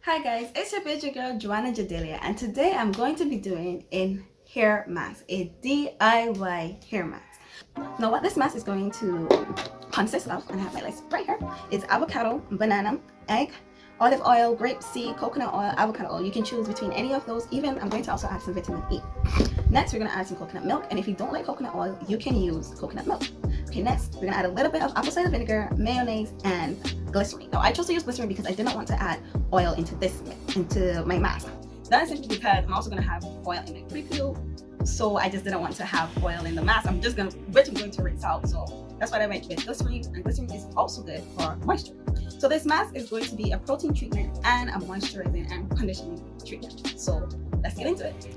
Hi guys, it's your favorite girl Joanna Jadelia, and today I'm going to be doing a hair mask, a DIY hair mask. Now what this mask is going to consist of, and I have my list right here, is avocado, banana, egg, olive oil, grapeseed, coconut oil, avocado oil. You can choose between any of those. Even I'm going to also add some vitamin E. Next, we're going to add some coconut milk, and if you don't like coconut oil, you can use coconut milk. Okay, next, we're going to add a little bit of apple cider vinegar, mayonnaise, and glycerin. Now, I chose to use glycerin because I did not want to add oil into my mask. That is simply because I'm also going to have oil in my pre-peel, so I just didn't want to have oil in the mask. I'm going to rinse out, so that's why I went with glycerin, and glycerin is also good for moisture. So this mask is going to be a protein treatment and a moisturizing and conditioning treatment. So let's get into it.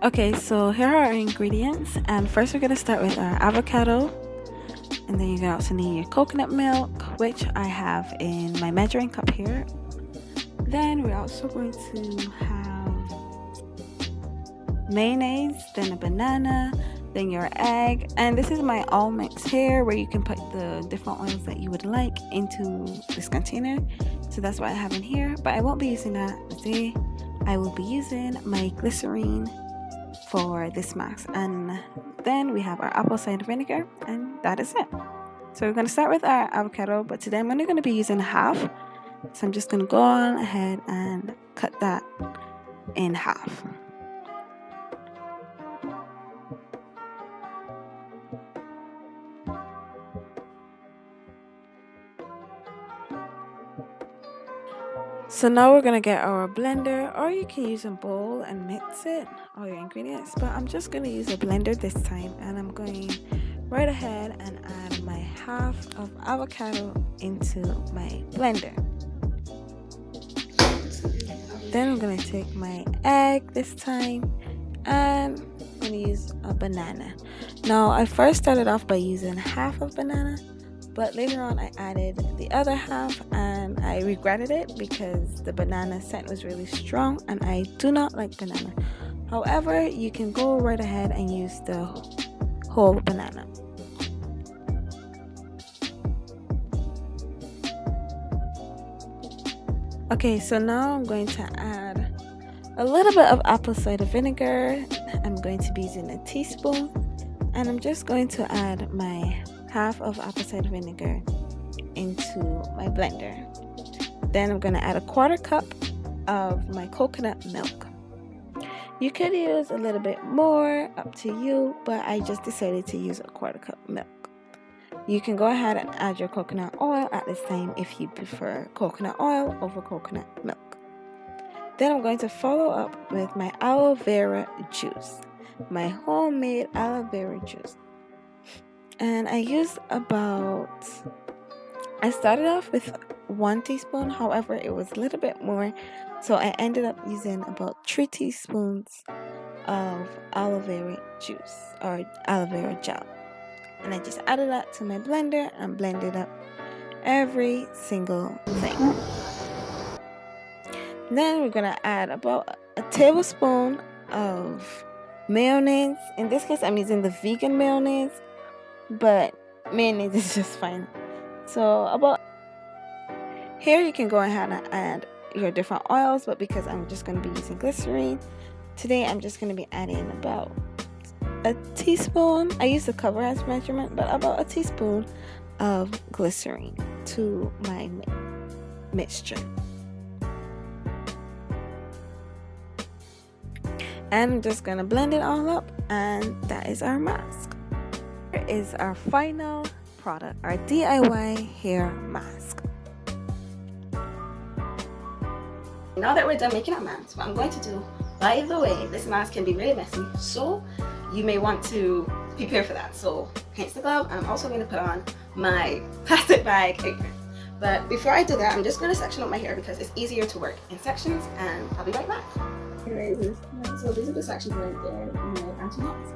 Okay, so here are our ingredients, and first we're going to start with our avocado, and then you're going to also need your coconut milk, which I have in my measuring cup here. Then we're also going to have mayonnaise, then a banana, then your egg, and this is my all mix here where you can put the different oils that you would like into this container. So that's what I have in here, but I won't be using that today. I will be using my glycerin for this mask, and then we have our apple cider vinegar, and that is it. So we're going to start with our avocado, but today I'm only going to be using half, so I'm just going to go on ahead and cut that in half. So now we're gonna get our blender, or you can use a bowl and mix it, all your ingredients, but I'm just gonna use a blender this time, and I'm going right ahead and add my half of avocado into my blender. Then I'm gonna take my egg this time, and I'm gonna use a banana. Now I first started off by using half of banana, but later on I added the other half, and I regretted it because the banana scent was really strong and I do not like banana. However, you can go right ahead and use the whole banana. Okay, so now I'm going to add a little bit of apple cider vinegar. I'm going to be using a teaspoon, and I'm just going to add my half of apple cider vinegar into my blender. Then I'm going to add a 1/4 cup of my coconut milk. You could use a little bit more, up to you, but I just decided to use a 1/4 cup milk. You can go ahead and add your coconut oil at this time if you prefer coconut oil over coconut milk. Then I'm going to follow up with my aloe vera juice, my homemade aloe vera juice. And I used I started off with 1 teaspoon, however it was a little bit more, so I ended up using about 3 teaspoons of aloe vera juice or aloe vera gel. And I just added that to my blender and blended up every single thing. Then we're gonna add about a tablespoon of mayonnaise. In this case I'm using the vegan mayonnaise, but mayonnaise is just fine. So about here you can go ahead and add your different oils, but because I'm just going to be using glycerin today, I'm just going to be adding about a teaspoon. I use the cover as measurement, but about a teaspoon of glycerin to my mixture. And I'm just going to blend it all up, and that is our mask. Here is our final product, our DIY hair mask. Now that we're done making our mask, what I'm going to do, by the way, this mask can be really messy, so you may want to prepare for that. So hence the glove, and I'm also going to put on my plastic bag apron. But before I do that, I'm just going to section up my hair because it's easier to work in sections, and I'll be right back. So these are the sections right there in my branching knots.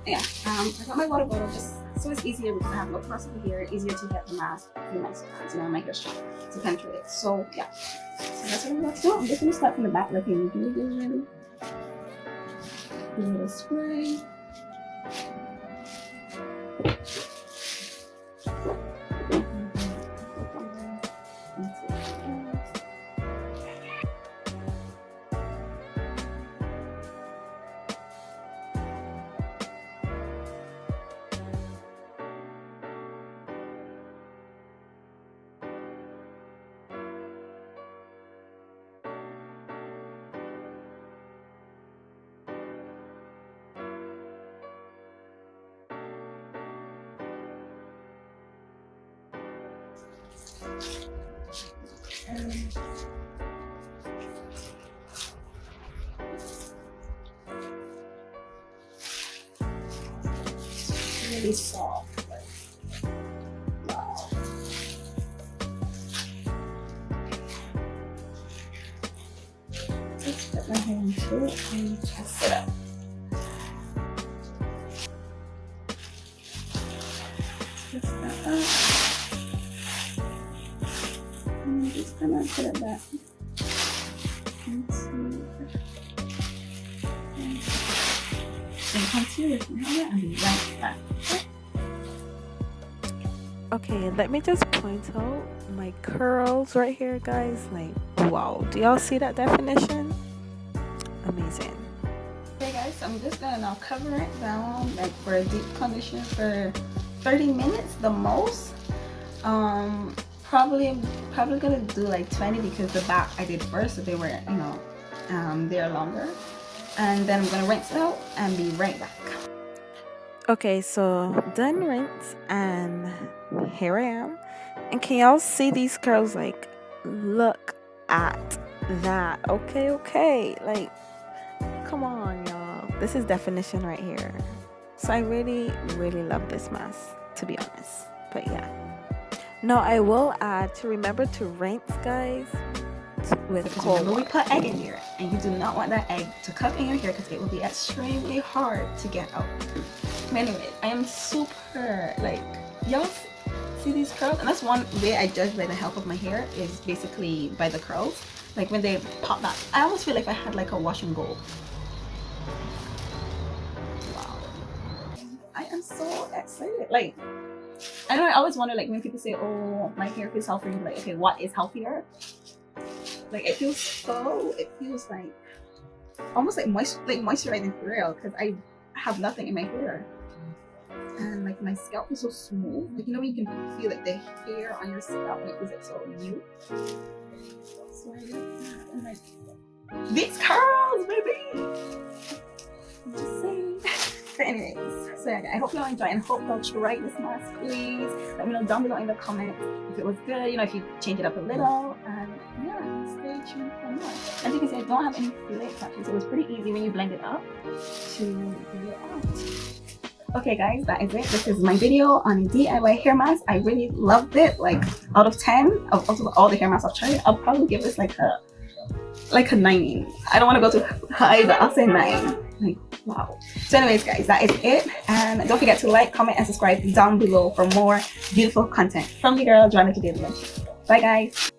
Yeah, I got my water bottle just so it's easier because I have no porosity here, easier to get the mask through my strands, my hair strand to penetrate it. So yeah, so that's what I'm about to do. I'm just going to start from the back like you usually do. Ready? Give it a spray. Really soft. Wow. Just put my hand into it and test it out. Test that out. I'm just gonna put it back into and conceal with my hair and be right back. Okay, let me just point out my curls right here, guys. Like, wow, do y'all see that definition? Amazing. Okay guys, so I'm just gonna now cover it down like for a deep condition for 30 minutes the most. Probably gonna do like 20 because the back I did first, so they were, you know, they're longer. And then I'm gonna rinse it out and be right back. Okay, so done rinse, and here I am. And can y'all see these curls? Like, look at that. Okay, like, come on, y'all. This is definition right here. So I really love this mask, to be honest. But yeah, now I will add to remember to rinse, guys, with cold Remember, we water. put egg in here, and you do not want that egg to cut in your hair because it will be extremely hard to get out. But anyway, I am super, like, y'all see these curls? And that's one way I judge by the health of my hair, is basically by the curls. Like when they pop back, I almost feel like I had like a wash and go. Wow, I am so excited. Like, I know I always wonder, like, when people say, oh, my hair feels healthier, like, okay, what is healthier? Like, it feels like almost like moisturizing for real, because I have nothing in my hair. And like my scalp is so smooth. Like, you know, you can feel like the hair on your scalp and it feels like so new. So I love that. And like, these curls, baby! I'm just saying. But anyways, so yeah, I hope y'all enjoy and hope y'all try this mask, please. Let me know down below in the comments if it was good, you know, if you change it up a little. And yeah, stay tuned for more. As you can see, I don't have any flakes actually, so it was pretty easy when you blend it up to get it out. Okay guys, that is it. This is my video on a DIY hair mask. I really loved it. Like, out of 10 of all the hair masks I've tried, I'll probably give this like a 9. I don't want to go too high, but I'll say 9. Like, wow. So anyways guys, that is it. And don't forget to like, comment, and subscribe down below for more beautiful content from the girl Joanna Jadalia. Bye guys.